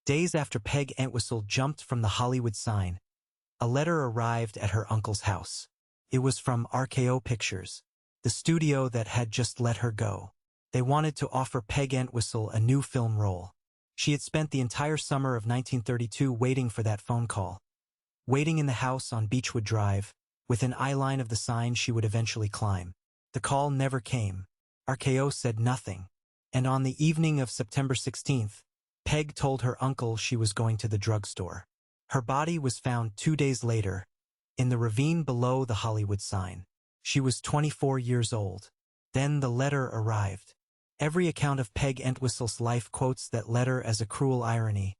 Days after Peg Entwistle jumped from the Hollywood sign, a letter arrived at her uncle's house. It was from RKO Pictures, the studio that had just let her go. They wanted to offer Peg Entwistle a new film role. She had spent the entire summer of 1932 waiting for that phone call. Waiting in the house on Beechwood Drive, with an eyeline of the sign she would eventually climb. The call never came. RKO said nothing. And on the evening of September 16th, Peg told her uncle she was going to the drugstore. Her body was found 2 days later, in the ravine below the Hollywood sign. She was 24 years old. Then the letter arrived. Every account of Peg Entwistle's life quotes that letter as a cruel irony,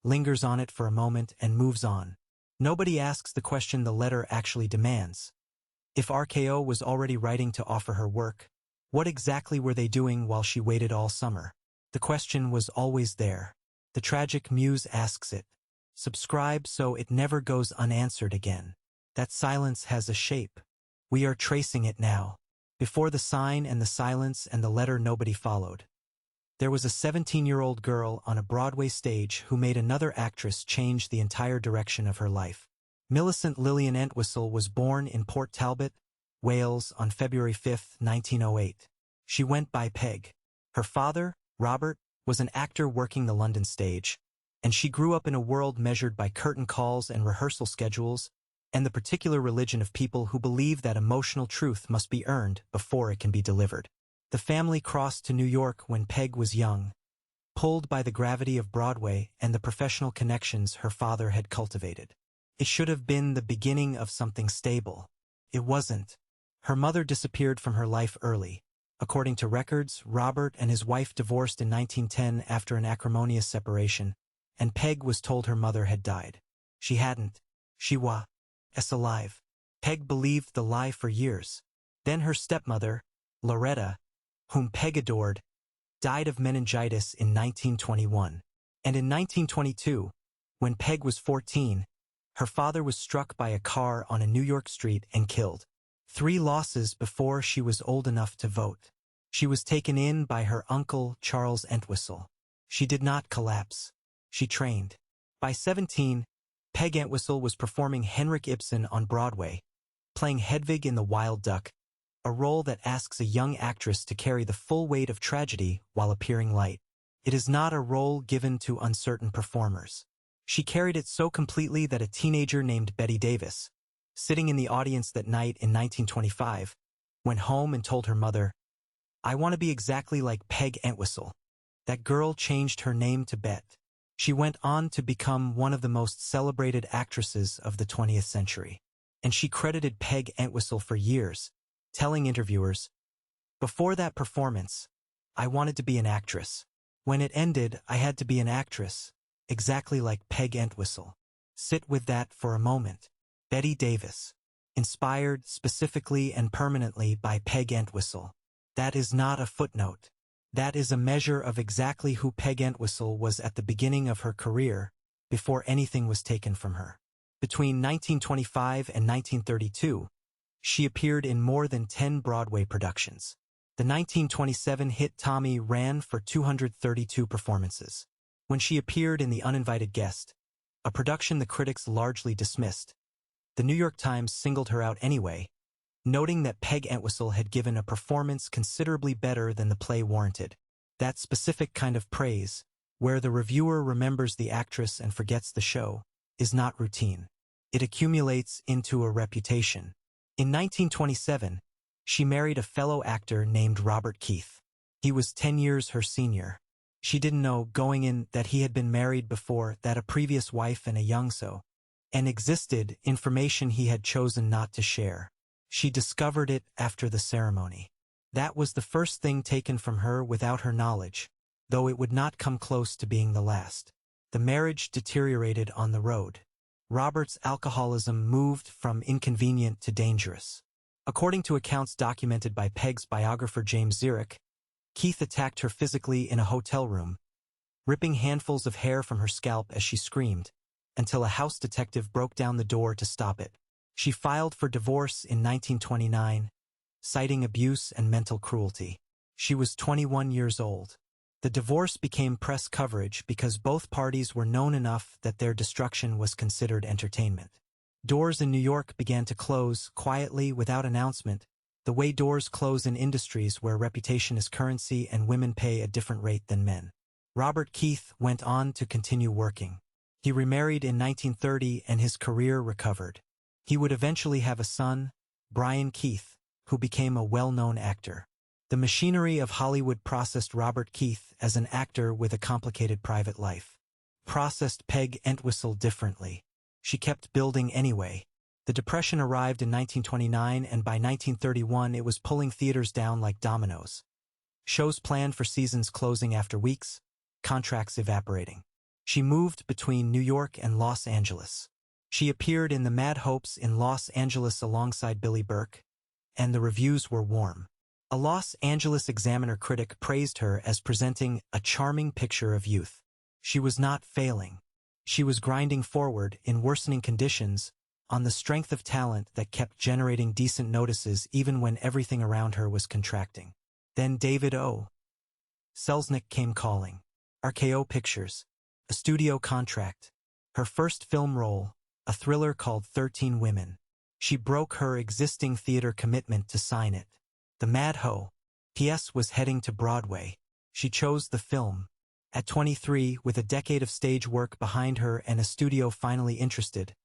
lingers on it for a moment and moves on. Nobody asks the question the letter actually demands. If RKO was already writing to offer her work, what exactly were they doing while she waited all summer? The question was always there. The tragic muse asks it. Subscribe so it never goes unanswered again. That silence has a shape. We are tracing it now. Before the sign and the silence and the letter nobody followed. There was a 17-year-old girl on a Broadway stage who made another actress change the entire direction of her life. Millicent Lillian Entwistle was born in Port Talbot, Wales on February 5, 1908. She went by Peg. Her father, Robert, was an actor working the London stage, and she grew up in a world measured by curtain calls and rehearsal schedules, and the particular religion of people who believe that emotional truth must be earned before it can be delivered. The family crossed to New York when Peg was young, pulled by the gravity of Broadway and the professional connections her father had cultivated. It should have been the beginning of something stable. It wasn't. Her mother disappeared from her life early. According to records, Robert and his wife divorced in 1910 after an acrimonious separation, and Peg was told her mother had died. She hadn't. She was alive. Peg believed the lie for years. Then her stepmother, Loretta, whom Peg adored, died of meningitis in 1921. And in 1922, when Peg was 14, her father was struck by a car on a New York street and killed. 3 losses before she was old enough to vote. She was taken in by her uncle, Charles Entwistle. She did not collapse. She trained. By 17, Peg Entwistle was performing Henrik Ibsen on Broadway, playing Hedvig in The Wild Duck, a role that asks a young actress to carry the full weight of tragedy while appearing light. It is not a role given to uncertain performers. She carried it so completely that a teenager named Betty Davis, sitting in the audience that night in 1925, went home and told her mother, "I want to be exactly like Peg Entwistle." That girl changed her name to Bet. She went on to become one of the most celebrated actresses of the 20th century. And she credited Peg Entwistle for years, telling interviewers, "Before that performance, I wanted to be an actress. When it ended, I had to be an actress, exactly like Peg Entwistle." Sit with that for a moment. Betty Davis, inspired specifically and permanently by Peg Entwistle. That is not a footnote. That is a measure of exactly who Peg Entwistle was at the beginning of her career, before anything was taken from her. Between 1925 and 1932, she appeared in more than 10 Broadway productions. The 1927 hit Tommy ran for 232 performances. When she appeared in The Uninvited Guest, a production the critics largely dismissed, the New York Times singled her out anyway, noting that Peg Entwistle had given a performance considerably better than the play warranted. That specific kind of praise, where the reviewer remembers the actress and forgets the show, is not routine. It accumulates into a reputation. In 1927, she married a fellow actor named Robert Keith. He was 10 years her senior. She didn't know going in that he had been married before, that a previous wife and a young so, and existed information he had chosen not to share. She discovered it after the ceremony. That was the first thing taken from her without her knowledge, though it would not come close to being the last. The marriage deteriorated on the road. Robert's alcoholism moved from inconvenient to dangerous. According to accounts documented by Peg's biographer James Zirek, Keith attacked her physically in a hotel room, ripping handfuls of hair from her scalp as she screamed, until a house detective broke down the door to stop it. She filed for divorce in 1929, citing abuse and mental cruelty. She was 21 years old. The divorce became press coverage because both parties were known enough that their destruction was considered entertainment. Doors in New York began to close, quietly, without announcement, the way doors close in industries where reputation is currency and women pay a different rate than men. Robert Keith went on to continue working. He remarried in 1930 and his career recovered. He would eventually have a son, Brian Keith, who became a well-known actor. The machinery of Hollywood processed Robert Keith as an actor with a complicated private life. Processed Peg Entwistle differently. She kept building anyway. The Depression arrived in 1929 and by 1931 it was pulling theaters down like dominoes. Shows planned for seasons closing after weeks, contracts evaporating. She moved between New York and Los Angeles. She appeared in The Mad Hopes in Los Angeles alongside Billy Burke, and the reviews were warm. A Los Angeles Examiner critic praised her as presenting a charming picture of youth. She was not failing. She was grinding forward in worsening conditions on the strength of talent that kept generating decent notices even when everything around her was contracting. Then David O. Selznick came calling. RKO Pictures. A studio contract. Her first film role, a thriller called 13 Women. She broke her existing theater commitment to sign it. The Mad Ho. P.S. was heading to Broadway. She chose the film. At 23, with a decade of stage work behind her and a studio finally interested,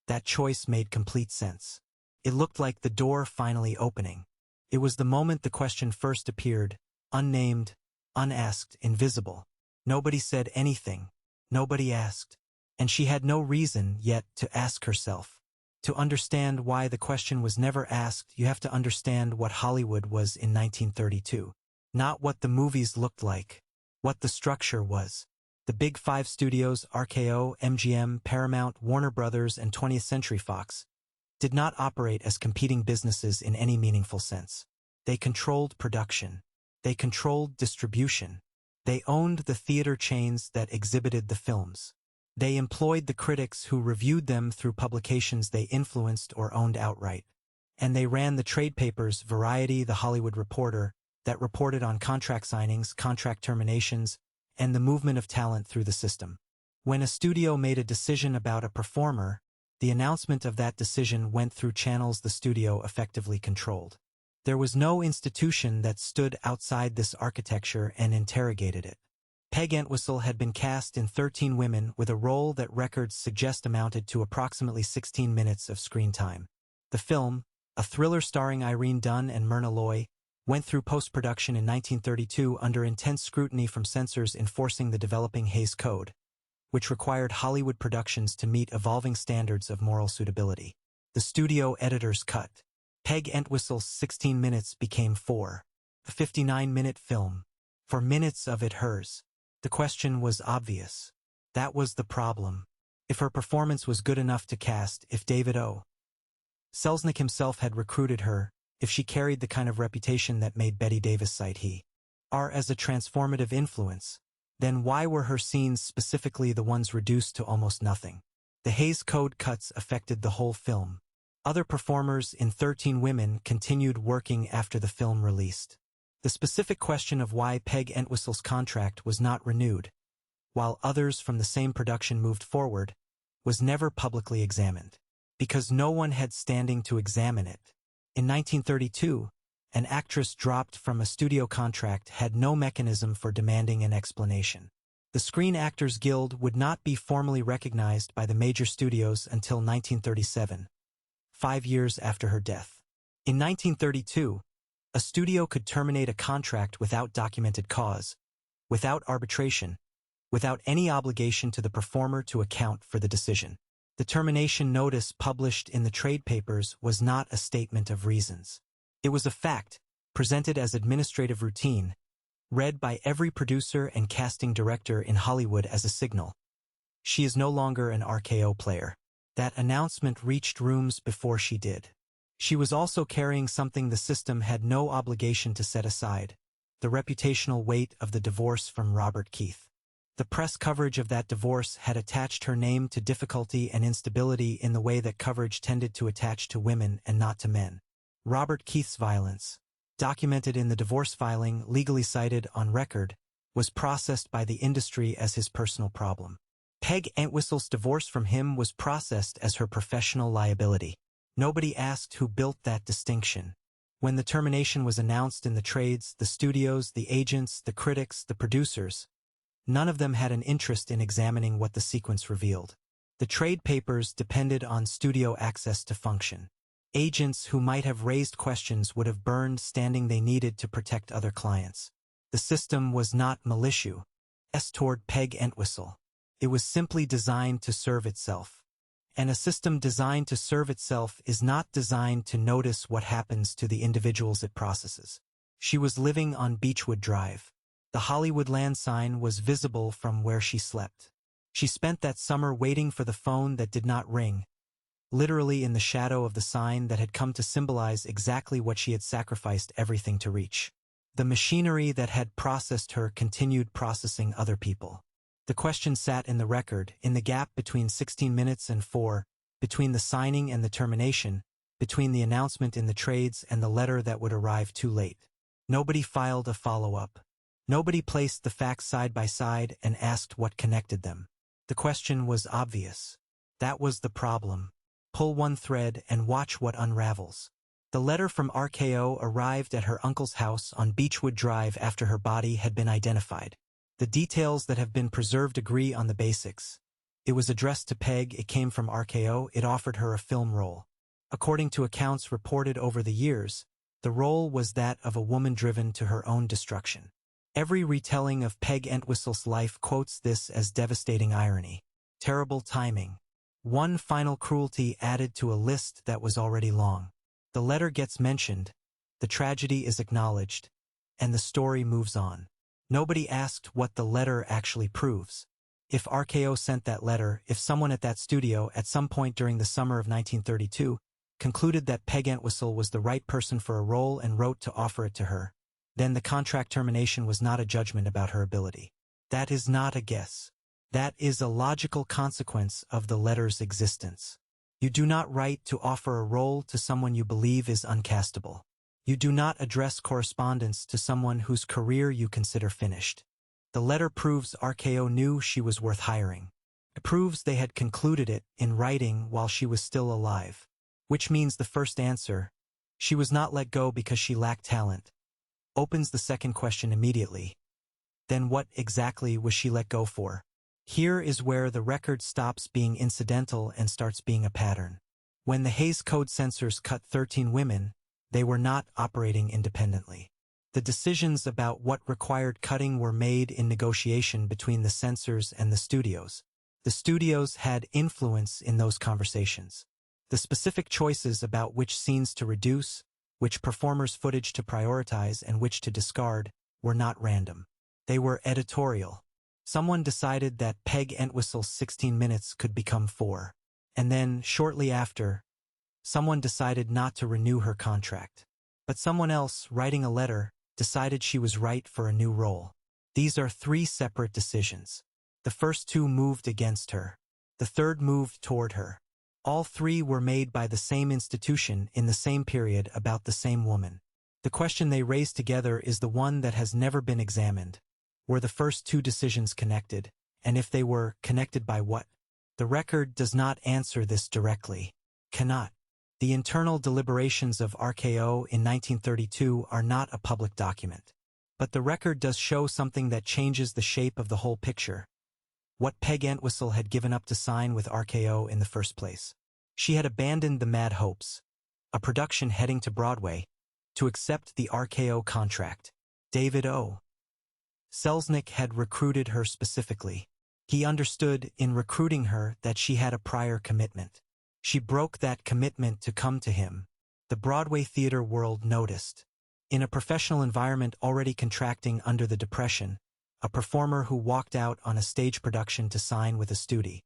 that choice made complete sense. It looked like the door finally opening. It was the moment the question first appeared, unnamed, unasked, invisible. Nobody said anything. Nobody asked. And she had no reason yet to ask herself. To understand why the question was never asked, you have to understand what Hollywood was in 1932. Not what the movies looked like. What the structure was. The Big Five studios, RKO, MGM, Paramount, Warner Brothers, and 20th Century Fox, did not operate as competing businesses in any meaningful sense. They controlled production. They controlled distribution. They owned the theater chains that exhibited the films. They employed the critics who reviewed them through publications they influenced or owned outright. And they ran the trade papers Variety, The Hollywood Reporter, that reported on contract signings, contract terminations, and the movement of talent through the system. When a studio made a decision about a performer, the announcement of that decision went through channels the studio effectively controlled. There was no institution that stood outside this architecture and interrogated it. Peg Entwistle had been cast in 13 Women with a role that records suggest amounted to approximately 16 minutes of screen time. The film, a thriller starring Irene Dunne and Myrna Loy, went through post-production in 1932 under intense scrutiny from censors enforcing the developing Hays Code, which required Hollywood productions to meet evolving standards of moral suitability. The studio editor's cut. Peg Entwistle's 16 minutes became 4. A 59-minute film. For minutes of it hers. The question was obvious. That was the problem. If her performance was good enough to cast, if David O. Selznick himself had recruited her, if she carried the kind of reputation that made Bette Davis cite her as a transformative influence, then why were her scenes specifically the ones reduced to almost nothing? The Hays Code cuts affected the whole film. Other performers in 13 Women continued working after the film released. The specific question of why Peg Entwistle's contract was not renewed, while others from the same production moved forward, was never publicly examined. Because no one had standing to examine it. In 1932, an actress dropped from a studio contract had no mechanism for demanding an explanation. The Screen Actors Guild would not be formally recognized by the major studios until 1937, 5 years after her death. In 1932, a studio could terminate a contract without documented cause, without arbitration, without any obligation to the performer to account for the decision. The termination notice published in the trade papers was not a statement of reasons. It was a fact, presented as administrative routine, read by every producer and casting director in Hollywood as a signal. She is no longer an RKO player. That announcement reached rooms before she did. She was also carrying something the system had no obligation to set aside, the reputational weight of the divorce from Robert Keith. The press coverage of that divorce had attached her name to difficulty and instability in the way that coverage tended to attach to women and not to men. Robert Keith's violence, documented in the divorce filing legally cited on record, was processed by the industry as his personal problem. Peg Entwistle's divorce from him was processed as her professional liability. Nobody asked who built that distinction. When the termination was announced in the trades, the studios, the agents, the critics, the producers, none of them had an interest in examining what the sequence revealed. The trade papers depended on studio access to function. Agents who might have raised questions would have burned standing they needed to protect other clients. The system was not malicious toward Peg Entwistle. It was simply designed to serve itself. And a system designed to serve itself is not designed to notice what happens to the individuals it processes. She was living on Beechwood Drive. The Hollywoodland sign was visible from where she slept. She spent that summer waiting for the phone that did not ring, literally in the shadow of the sign that had come to symbolize exactly what she had sacrificed everything to reach. The machinery that had processed her continued processing other people. The question sat in the record, in the gap between 16 minutes and 4, between the signing and the termination, between the announcement in the trades and the letter that would arrive too late. Nobody filed a follow-up. Nobody placed the facts side by side and asked what connected them. The question was obvious. That was the problem. Pull one thread and watch what unravels. The letter from RKO arrived at her uncle's house on Beechwood Drive after her body had been identified. The details that have been preserved agree on the basics. It was addressed to Peg, it came from RKO, it offered her a film role. According to accounts reported over the years, the role was that of a woman driven to her own destruction. Every retelling of Peg Entwistle's life quotes this as devastating irony. Terrible timing. One final cruelty added to a list that was already long. The letter gets mentioned, the tragedy is acknowledged, and the story moves on. Nobody asked what the letter actually proves. If RKO sent that letter, if someone at that studio at some point during the summer of 1932 concluded that Peg Entwistle was the right person for a role and wrote to offer it to her, then the contract termination was not a judgment about her ability. That is not a guess. That is a logical consequence of the letter's existence. You do not write to offer a role to someone you believe is uncastable. You do not address correspondence to someone whose career you consider finished. The letter proves RKO knew she was worth hiring. It proves they had concluded it in writing while she was still alive. Which means the first answer, she was not let go because she lacked talent, opens the second question immediately. Then what exactly was she let go for? Here is where the record stops being incidental and starts being a pattern. When the Hays Code censors cut 13 women, they were not operating independently. The decisions about what required cutting were made in negotiation between the censors and the studios. The studios had influence in those conversations. The specific choices about which scenes to reduce, which performers' footage to prioritize and which to discard, were not random. They were editorial. Someone decided that Peg Entwistle's 16 minutes could become 4. And then, shortly after, someone decided not to renew her contract. But someone else, writing a letter, decided she was right for a new role. These are 3 separate decisions. The first 2 moved against her. The third moved toward her. All 3 were made by the same institution in the same period about the same woman. The question they raise together is the one that has never been examined. Were the first 2 decisions connected? And if they were, connected by what? The record does not answer this directly. Cannot. The internal deliberations of RKO in 1932 are not a public document. But the record does show something that changes the shape of the whole picture. What Peg Entwistle had given up to sign with RKO in the first place. She had abandoned the Mad Hopes, a production heading to Broadway, to accept the RKO contract. David O. Selznick had recruited her specifically. He understood in recruiting her that she had a prior commitment. She broke that commitment to come to him. The Broadway theater world noticed. In a professional environment already contracting under the Depression, a performer who walked out on a stage production to sign with a studio.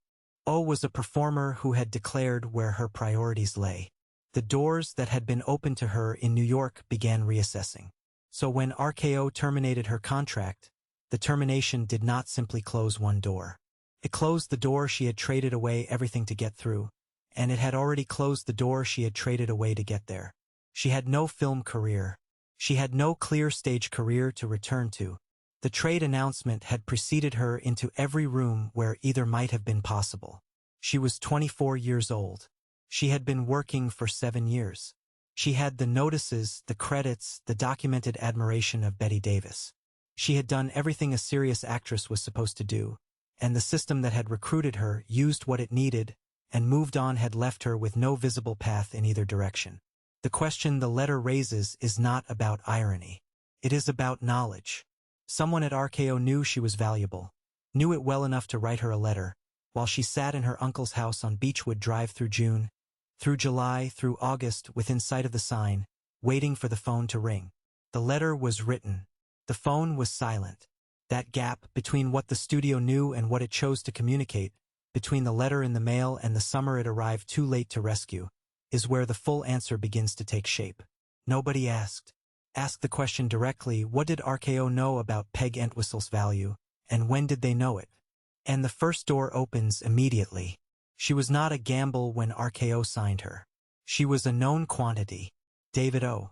O was a performer who had declared where her priorities lay. The doors that had been open to her in New York began reassessing. So when RKO terminated her contract, the termination did not simply close one door. It closed the door she had traded away everything to get through, and it had already closed the door she had traded away to get there. She had no film career. She had no clear stage career to return to. The trade announcement had preceded her into every room where either might have been possible. She was 24 years old. She had been working for 7 years. She had the notices, the credits, the documented admiration of Bette Davis. She had done everything a serious actress was supposed to do, and the system that had recruited her used what it needed, and moved on had left her with no visible path in either direction. The question the letter raises is not about irony. It is about knowledge. Someone at RKO knew she was valuable, knew it well enough to write her a letter, while she sat in her uncle's house on Beechwood Drive through June, through July, through August, within sight of the sign, waiting for the phone to ring. The letter was written. The phone was silent. That gap between what the studio knew and what it chose to communicate, between the letter in the mail and the summer it arrived too late to rescue, is where the full answer begins to take shape. Nobody asked. Ask the question directly, what did RKO know about Peg Entwistle's value, and when did they know it? And the first door opens immediately. She was not a gamble when RKO signed her. She was a known quantity. David O.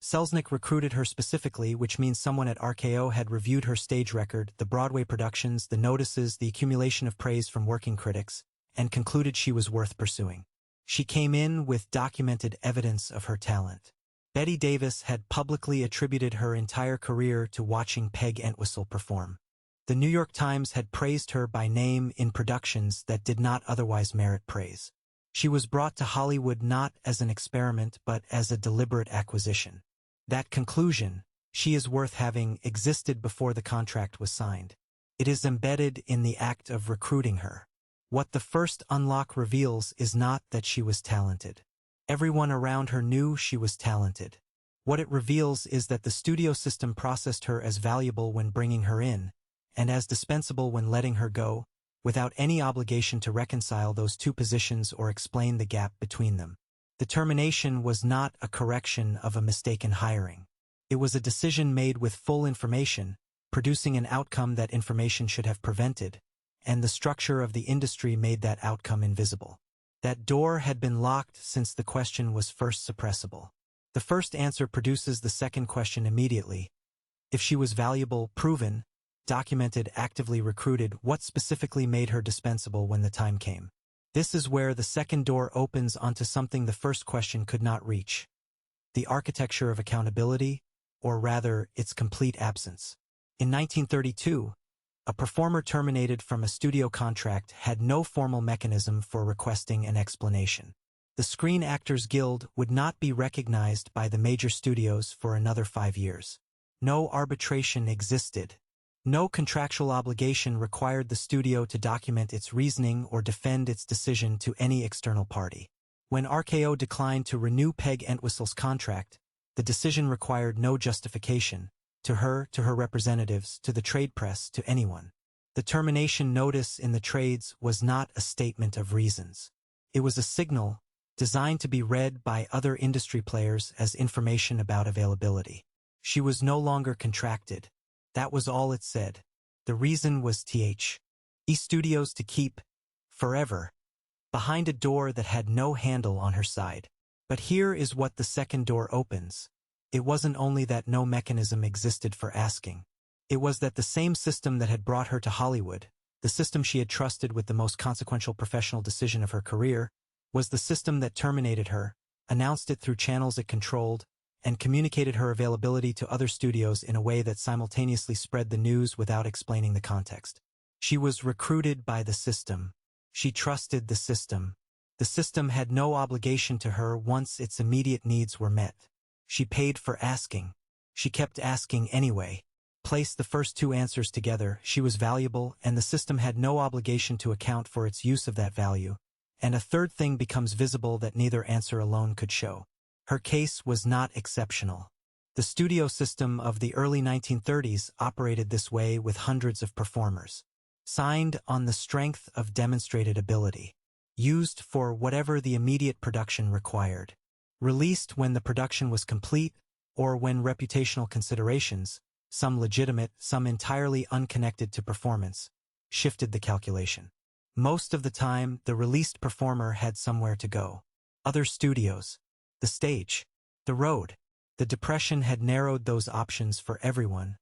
Selznick recruited her specifically, which means someone at RKO had reviewed her stage record, the Broadway productions, the notices, the accumulation of praise from working critics, and concluded she was worth pursuing. She came in with documented evidence of her talent. Bette Davis had publicly attributed her entire career to watching Peg Entwistle perform. The New York Times had praised her by name in productions that did not otherwise merit praise. She was brought to Hollywood not as an experiment but as a deliberate acquisition. That conclusion, she is worth having, existed before the contract was signed. It is embedded in the act of recruiting her. What the first unlock reveals is not that she was talented. Everyone around her knew she was talented. What it reveals is that the studio system processed her as valuable when bringing her in, and as dispensable when letting her go, without any obligation to reconcile those two positions or explain the gap between them. The termination was not a correction of a mistaken hiring. It was a decision made with full information, producing an outcome that information should have prevented, and the structure of the industry made that outcome invisible. That door had been locked since the question was first suppressible. The first answer produces the second question immediately. If she was valuable, proven, documented, actively recruited, what specifically made her dispensable when the time came? This is where the second door opens onto something the first question could not reach. The architecture of accountability, or rather, its complete absence. In 1932, a performer terminated from a studio contract had no formal mechanism for requesting an explanation. The Screen Actors Guild would not be recognized by the major studios for another 5 years. No arbitration existed. No contractual obligation required the studio to document its reasoning or defend its decision to any external party. When RKO declined to renew Peg Entwistle's contract, the decision required no justification, to her representatives, to the trade press, to anyone. The termination notice in the trades was not a statement of reasons. It was a signal designed to be read by other industry players as information about availability. She was no longer contracted. That was all it said. The reason was THE Studios to keep, forever, behind a door that had no handle on her side. But here is what the second door opens. It wasn't only that no mechanism existed for asking. It was that the same system that had brought her to Hollywood, the system she had trusted with the most consequential professional decision of her career, was the system that terminated her, announced it through channels it controlled, and communicated her availability to other studios in a way that simultaneously spread the news without explaining the context. She was recruited by the system. She trusted the system. The system had no obligation to her once its immediate needs were met. She paid for asking. She kept asking anyway. Place the first two answers together, she was valuable, and the system had no obligation to account for its use of that value. And a third thing becomes visible that neither answer alone could show. Her case was not exceptional. The studio system of the early 1930s operated this way with hundreds of performers. Signed on the strength of demonstrated ability. Used for whatever the immediate production required. Released when the production was complete, or when reputational considerations, some legitimate, some entirely unconnected to performance, shifted the calculation. Most of the time, the released performer had somewhere to go. Other studios. The stage. The road. The Depression had narrowed those options for everyone.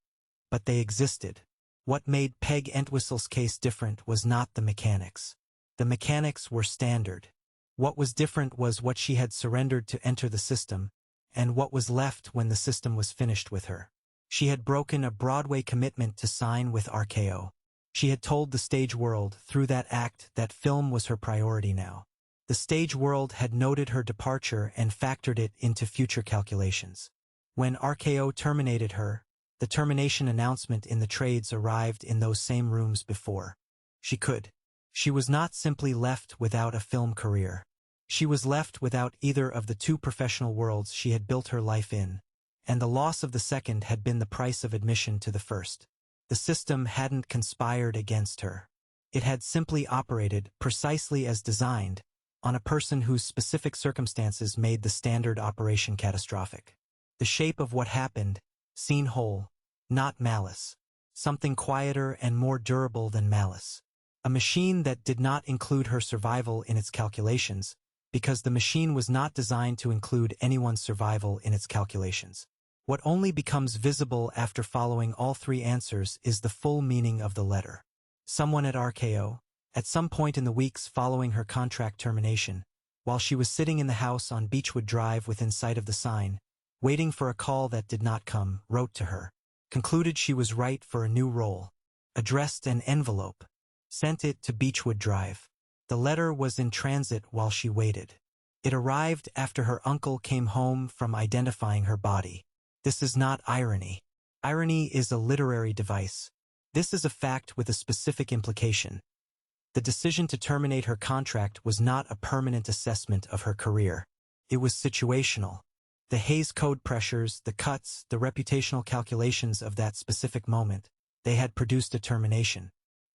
but they existed. What made Peg Entwistle's case different was not the mechanics. The mechanics were standard. What was different was what she had surrendered to enter the system, and what was left when the system was finished with her. She had broken a Broadway commitment to sign with RKO. She had told the stage world through that act that film was her priority now. The stage world had noted her departure and factored it into future calculations. When RKO terminated her, the termination announcement in the trades arrived in those same rooms before. She was not simply left without a film career. She was left without either of the two professional worlds she had built her life in, and the loss of the second had been the price of admission to the first. The system hadn't conspired against her. It had simply operated, precisely as designed, on a person whose specific circumstances made the standard operation catastrophic. The shape of what happened, seen whole, not malice. Something quieter and more durable than malice. A machine that did not include her survival in its calculations, because the machine was not designed to include anyone's survival in its calculations. What only becomes visible after following all three answers is the full meaning of the letter. Someone at RKO, at some point in the weeks following her contract termination, while she was sitting in the house on Beechwood Drive within sight of the sign, waiting for a call that did not come, wrote to her, concluded she was right for a new role, addressed an envelope, sent it to Beechwood Drive. The letter was in transit while she waited. It arrived after her uncle came home from identifying her body. This is not irony. Irony is a literary device. This is a fact with a specific implication. The decision to terminate her contract was not a permanent assessment of her career. It was situational. The Hays Code pressures, the cuts, the reputational calculations of that specific moment, they had produced a termination.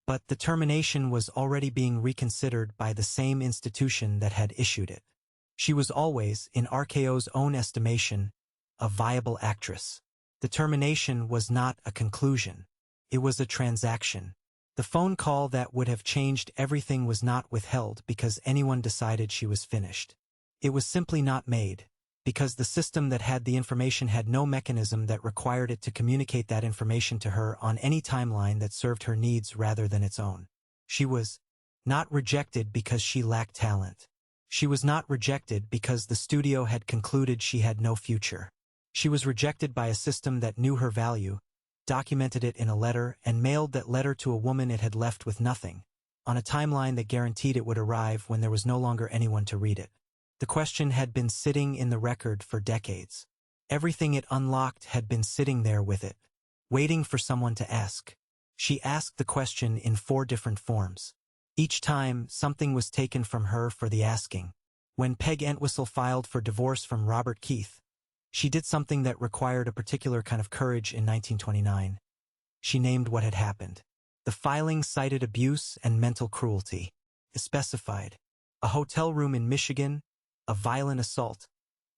But the termination was already being reconsidered by the same institution that had issued it. She was always, in RKO's own estimation, a viable actress. The termination was not a conclusion. It was a transaction. The phone call that would have changed everything was not withheld because anyone decided she was finished. It was simply not made, because the system that had the information had no mechanism that required it to communicate that information to her on any timeline that served her needs rather than its own. She was not rejected because she lacked talent. She was not rejected because the studio had concluded she had no future. She was rejected by a system that knew her value, documented it in a letter, and mailed that letter to a woman it had left with nothing, on a timeline that guaranteed it would arrive when there was no longer anyone to read it. The question had been sitting in the record for decades. Everything it unlocked had been sitting there with it, waiting for someone to ask. She asked the question in 4 different forms. Each time, something was taken from her for the asking. When Peg Entwistle filed for divorce from Robert Keith, she did something that required a particular kind of courage in 1929. She named what had happened. The filing cited abuse and mental cruelty. It specified a hotel room in Michigan, a violent assault,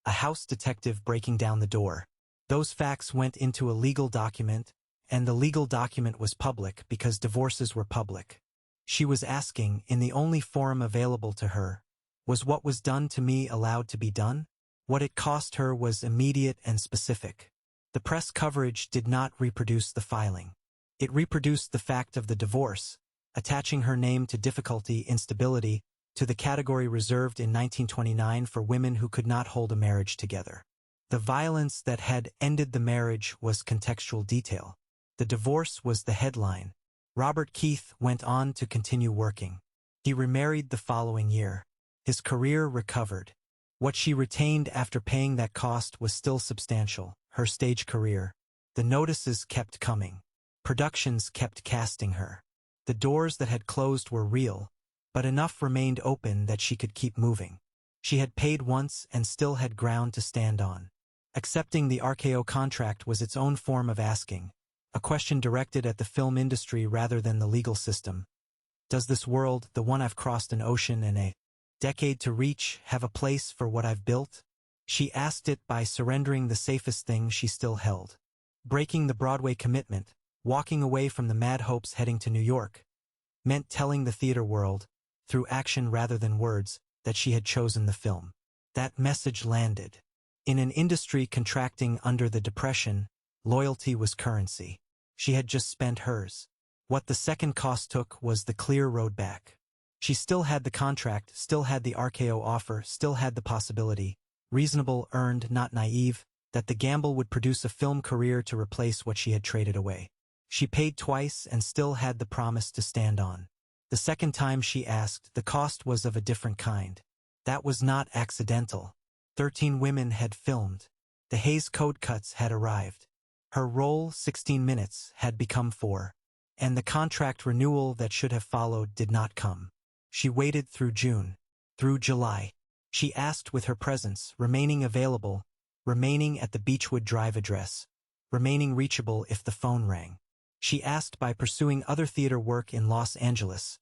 a house detective breaking down the door. Those facts went into a legal document, and the legal document was public because divorces were public. She was asking, in the only forum available to her, was what was done to me allowed to be done? What it cost her was immediate and specific. The press coverage did not reproduce the filing. It reproduced the fact of the divorce, attaching her name to difficulty, instability, to the category reserved in 1929 for women who could not hold a marriage together. The violence that had ended the marriage was contextual detail. The divorce was the headline. Robert Keith went on to continue working. He remarried the following year. His career recovered. What she retained after paying that cost was still substantial, her stage career. The notices kept coming. Productions kept casting her. The doors that had closed were real, but enough remained open that she could keep moving. She had paid once and still had ground to stand on. Accepting the RKO contract was its own form of asking, a question directed at the film industry rather than the legal system. Does this world, the one I've crossed an ocean and a decade to reach, have a place for what I've built? She asked it by surrendering the safest thing she still held. Breaking the Broadway commitment, walking away from the mad hopes heading to New York, meant telling the theater world, through action rather than words, that she had chosen the film. That message landed. In an industry contracting under the Depression, loyalty was currency. She had just spent hers. What the second cost took was the clear road back. She still had the contract, still had the RKO offer, still had the possibility, reasonable, earned, not naive, that the gamble would produce a film career to replace what she had traded away. She paid twice and still had the promise to stand on. The second time she asked, the cost was of a different kind. That was not accidental. 13 women had filmed. The Hays Code cuts had arrived. Her role, 16 minutes, had become 4. And the contract renewal that should have followed did not come. She waited through June, through July. She asked with her presence, remaining available, remaining at the Beechwood Drive address, remaining reachable if the phone rang. She asked by pursuing other theater work in Los Angeles,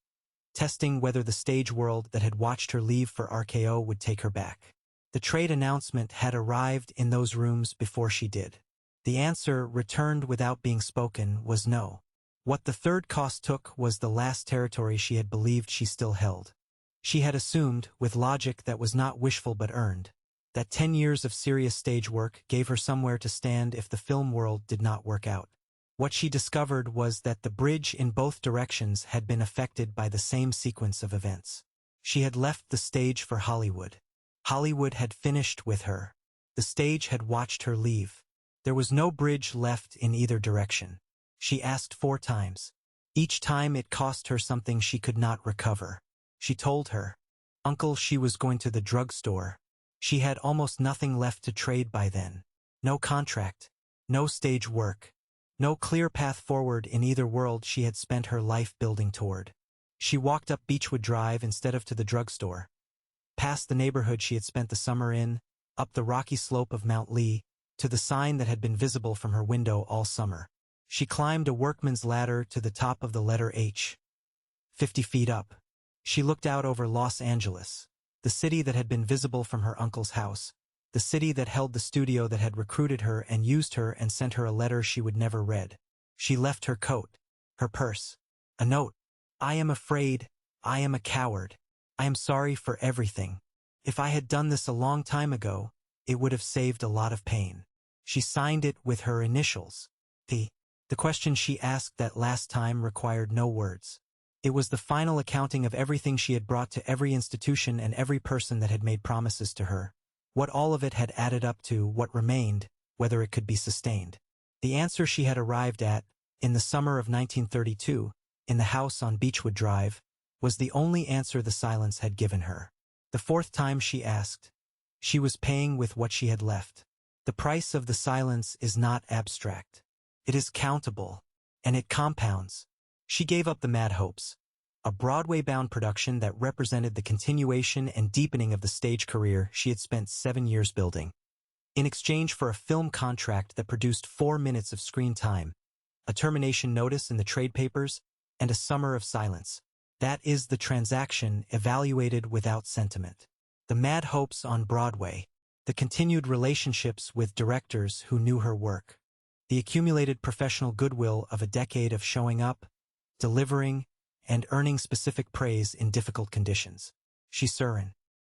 testing whether the stage world that had watched her leave for RKO would take her back. The trade announcement had arrived in those rooms before she did. The answer, returned without being spoken, was no. What the third cost took was the last territory she had believed she still held. She had assumed, with logic that was not wishful but earned, that 10 years of serious stage work gave her somewhere to stand if the film world did not work out. What she discovered was that the bridge in both directions had been affected by the same sequence of events. She had left the stage for Hollywood. Hollywood had finished with her. The stage had watched her leave. There was no bridge left in either direction. She asked 4 times. Each time it cost her something she could not recover. She told her uncle she was going to the drugstore. She had almost nothing left to trade by then. No contract, no stage work, no clear path forward in either world she had spent her life building toward. She walked up Beechwood Drive instead of to the drugstore, past the neighborhood she had spent the summer in, up the rocky slope of Mount Lee, to the sign that had been visible from her window all summer. She climbed a workman's ladder to the top of the letter H. 50 feet up. She looked out over Los Angeles, the city that had been visible from her uncle's house, the city that held the studio that had recruited her and used her and sent her a letter she would never read. She left her coat, her purse, a note. I am afraid, I am a coward. I am sorry for everything. If I had done this a long time ago, it would have saved a lot of pain. She signed it with her initials. The question she asked that last time required no words. It was the final accounting of everything she had brought to every institution and every person that had made promises to her. What all of it had added up to, what remained, whether it could be sustained. The answer she had arrived at, in the summer of 1932, in the house on Beechwood Drive, was the only answer the silence had given her. The 4th time she asked. She was paying with what she had left. The price of the silence is not abstract. It is countable, and it compounds. She gave up the Mad Hopes, a Broadway-bound production that represented the continuation and deepening of the stage career she had spent 7 years building, in exchange for a film contract that produced 4 minutes of screen time, a termination notice in the trade papers, and a summer of silence. That is the transaction evaluated without sentiment. The Mad Hopes on Broadway, the continued relationships with directors who knew her work, the accumulated professional goodwill of a decade of showing up, delivering, and earning specific praise in difficult conditions. She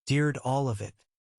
deared all of it.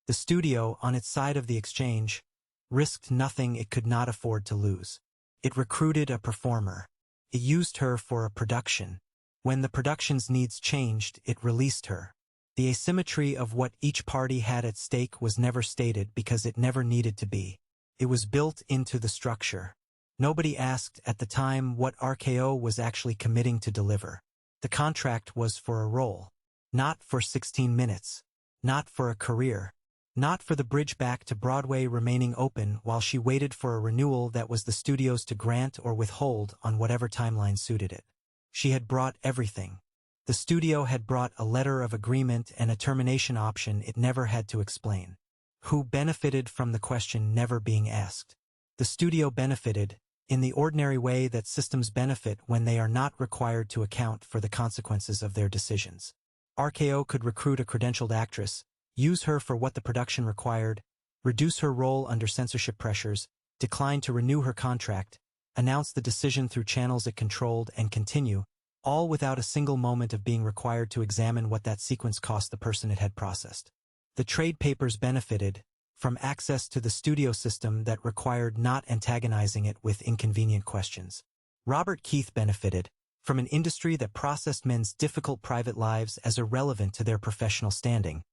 The studio, on its side of the exchange, risked nothing it could not afford to lose. It recruited a performer. It used her for a production. When the production's needs changed, it released her. The asymmetry of what each party had at stake was never stated because it never needed to be. It was built into the structure. Nobody asked at the time what RKO was actually committing to deliver. The contract was for a role, not for 16 minutes, not for a career, not for the bridge back to Broadway remaining open while she waited for a renewal that was the studio's to grant or withhold on whatever timeline suited it. She had brought everything. The studio had brought a letter of agreement and a termination option it never had to explain. Who benefited from the question never being asked? The studio benefited, in the ordinary way that systems benefit when they are not required to account for the consequences of their decisions. RKO could recruit a credentialed actress, use her for what the production required, reduce her role under censorship pressures, decline to renew her contract, announce the decision through channels it controlled, and continue, all without a single moment of being required to examine what that sequence cost the person it had processed. The trade papers benefited from access to the studio system that required not antagonizing it with inconvenient questions. Robert Keith benefited from an industry that processed men's difficult private lives as irrelevant to their professional standing,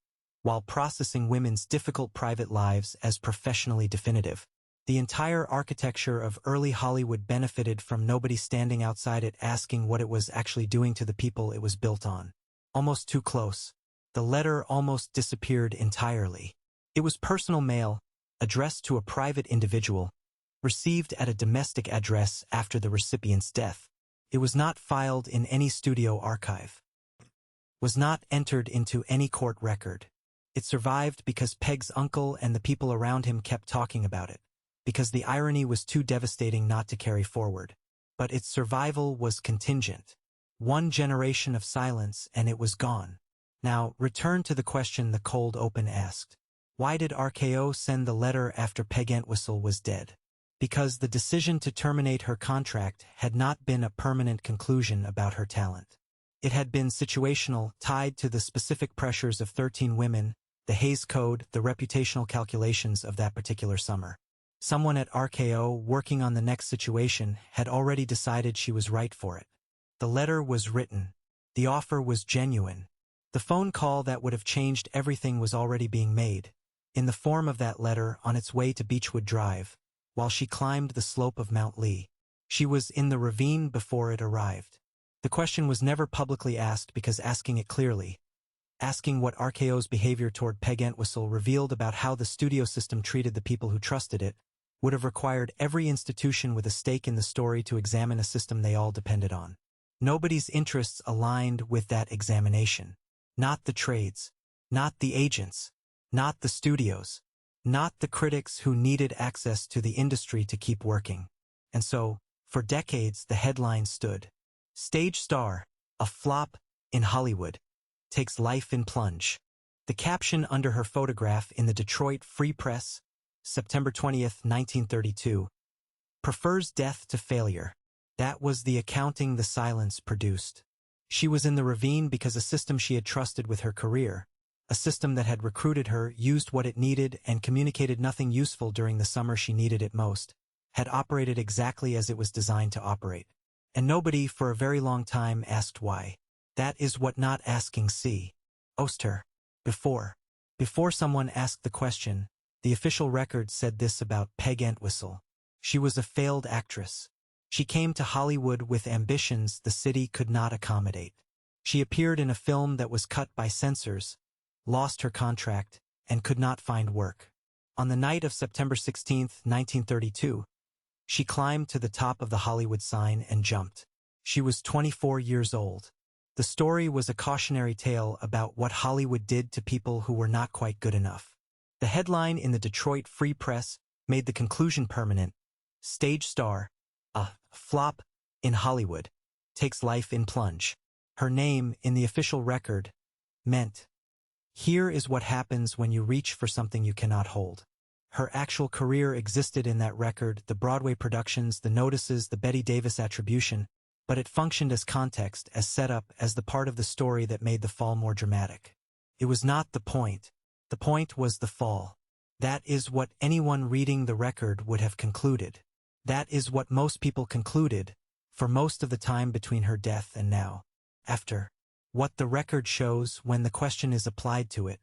while processing women's difficult private lives as professionally definitive. The entire architecture of early Hollywood benefited from nobody standing outside it asking what it was actually doing to the people it was built on. Almost too close. The letter almost disappeared entirely. It was personal mail, addressed to a private individual, received at a domestic address after the recipient's death. It was not filed in any studio archive. Was not entered into any court record. It survived because Peg's uncle and the people around him kept talking about it, because the irony was too devastating not to carry forward. But its survival was contingent. One generation of silence and it was gone. Now, return to the question the cold open asked. Why did RKO send the letter after Peg Entwistle was dead? Because the decision to terminate her contract had not been a permanent conclusion about her talent. It had been situational, tied to the specific pressures of 13 women, the Hays Code, the reputational calculations of that particular summer. Someone at RKO, working on the next situation, had already decided she was right for it. The letter was written. The offer was genuine. The phone call that would have changed everything was already being made, in the form of that letter on its way to Beechwood Drive, while she climbed the slope of Mount Lee. She was in the ravine before it arrived. The question was never publicly asked because asking it clearly, asking what RKO's behavior toward Peg Entwistle revealed about how the studio system treated the people who trusted it, would have required every institution with a stake in the story to examine a system they all depended on. Nobody's interests aligned with that examination. Not the trades, not the agents, not the studios, not the critics who needed access to the industry to keep working. And so, for decades, the headline stood. Stage star, a flop in Hollywood, takes life in plunge. The caption under her photograph in the Detroit Free Press, September 20th, 1932, prefers death to failure. That was the accounting the silence produced. She was in the ravine because a system she had trusted with her career, a system that had recruited her, used what it needed, and communicated nothing useful during the summer she needed it most, had operated exactly as it was designed to operate. And nobody, for a very long time, asked why. That is what not asking ost her. Before someone asked the question, the official record said this about Peg Entwistle. She was a failed actress. She came to Hollywood with ambitions the city could not accommodate. She appeared in a film that was cut by censors, lost her contract, and could not find work. On the night of September 16, 1932, she climbed to the top of the Hollywood sign and jumped. She was 24 years old. The story was a cautionary tale about what Hollywood did to people who were not quite good enough. The headline in the Detroit Free Press made the conclusion permanent. Stage star, a flop in Hollywood, takes life in plunge. Her name in the official record meant, here is what happens when you reach for something you cannot hold. Her actual career existed in that record, the Broadway productions, the notices, the Betty Davis attribution, but it functioned as context, as setup, as the part of the story that made the fall more dramatic. It was not the point. The point was the fall. That is what anyone reading the record would have concluded. That is what most people concluded, for most of the time between her death and now. After what the record shows when the question is applied to it.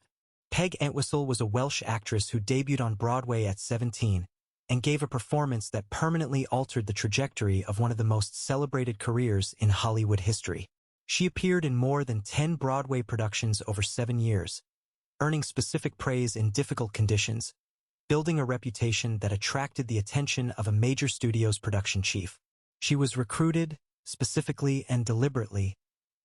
Peg Entwistle was a Welsh actress who debuted on Broadway at 17 and gave a performance that permanently altered the trajectory of one of the most celebrated careers in Hollywood history. She appeared in more than 10 Broadway productions over 7 years, earning specific praise in difficult conditions, building a reputation that attracted the attention of a major studio's production chief. She was recruited, specifically and deliberately,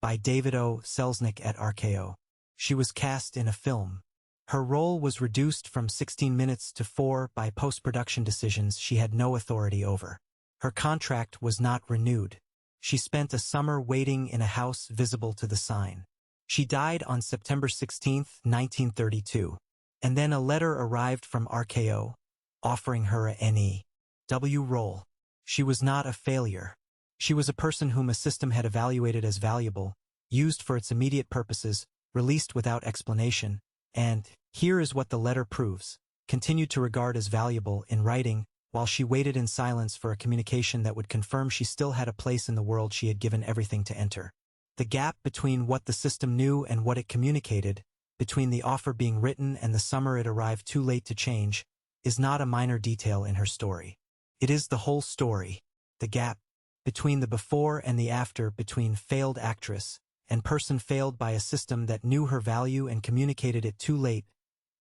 by David O. Selznick at RKO. She was cast in a film. Her role was reduced from 16 minutes to 4 by post-production decisions she had no authority over. Her contract was not renewed. She spent a summer waiting in a house visible to the sign. She died on September 16, 1932, and then a letter arrived from RKO, offering her a N.E.W. role. She was not a failure. She was a person whom a system had evaluated as valuable, used for its immediate purposes, released without explanation, and, here is what the letter proves, continued to regard as valuable in writing, while she waited in silence for a communication that would confirm she still had a place in the world she had given everything to enter. The gap between what the system knew and what it communicated, between the offer being written and the summer it arrived too late to change, is not a minor detail in her story. It is the whole story. The gap between the before and the after, between failed actress and person failed by a system that knew her value and communicated it too late.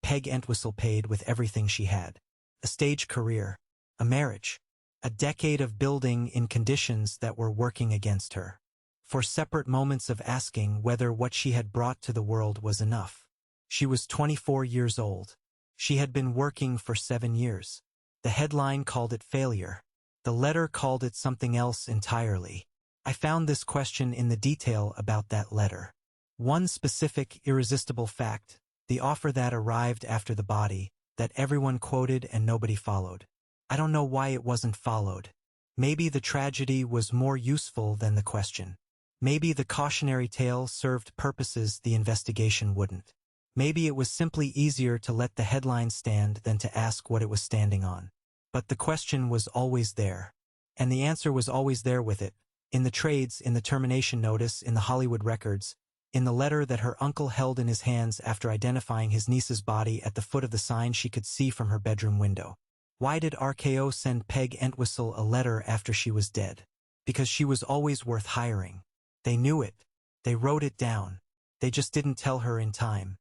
Peg Entwistle paid with everything she had. A stage career, a marriage, a decade of building in conditions that were working against her. For separate moments of asking whether what she had brought to the world was enough. She was 24 years old. She had been working for 7 years. The headline called it failure. The letter called it something else entirely. I found this question in the detail about that letter. One specific, irresistible fact, the offer that arrived after the body, that everyone quoted and nobody followed. I don't know why it wasn't followed. Maybe the tragedy was more useful than the question. Maybe the cautionary tale served purposes the investigation wouldn't. Maybe it was simply easier to let the headline stand than to ask what it was standing on. But the question was always there. And the answer was always there with it. In the trades, in the termination notice, in the Hollywood records, in the letter that her uncle held in his hands after identifying his niece's body at the foot of the sign she could see from her bedroom window. Why did RKO send Peg Entwistle a letter after she was dead? Because she was always worth hiring. They knew it. They wrote it down. They just didn't tell her in time.